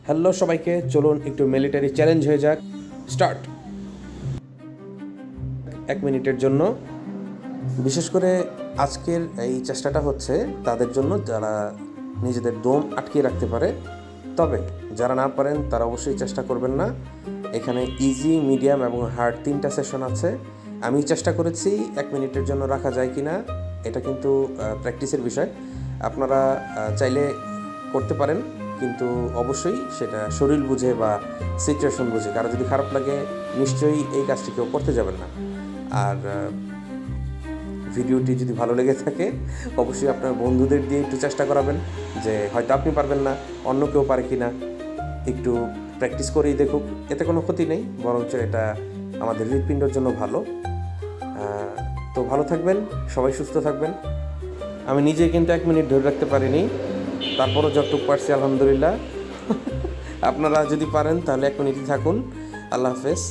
Hello সবাইকে, চলুন একটু মিলিটারি চ্যালেঞ্জ হয়ে যাক। স্টার্ট। 1 মিনিটের জন্য। বিশেষ করে আজকের এই চেষ্টাটা হচ্ছে তাদের জন্য যারা নিজেদের দম আটকে রাখতে পারে। তবে যারা না পারেন তারা অবশ্যই চেষ্টা করবেন না। এখানে ইজি, মিডিয়াম এবং হার্ড 3টা সেশন আছে। আমি চেষ্টা করেছি 1 মিনিটের জন্য রাখা যায় কি না। এটা কিন্তু প্র্যাকটিসের বিষয়। আপনারা চাইলে করতে পারেন, কিন্তু অবশ্যই সেটা শরীর বুঝে বা সিচুয়েশন বুঝে। কারো যদি খারাপ লাগে নিশ্চয়ই এই কাজটি কেউ করতে যাবেন না। আর ভিডিওটি যদি ভালো লেগে থাকে অবশ্যই আপনার বন্ধুদের দিয়ে একটু চেষ্টা করাবেন, যে হয়তো আপনি পারবেন না, অন্য কেউ পারে কি না, একটু প্র্যাকটিস করেই দেখুক। এতে কোনো ক্ষতি নেই, বরঞ্চ এটা আমাদের হৃৎপিণ্ডের জন্য ভালো। তো ভালো থাকবেন, সবাই সুস্থ থাকবেন। আমি নিজে কিন্তু 1 মিনিট ধরে রাখতে পারিনি, তারপরও যতটুকু পারছি আলহামদুলিল্লাহ। আপনারা যদি পারেন তাহলে 1 মিনিটই থাকুন। আল্লাহ হাফেজ।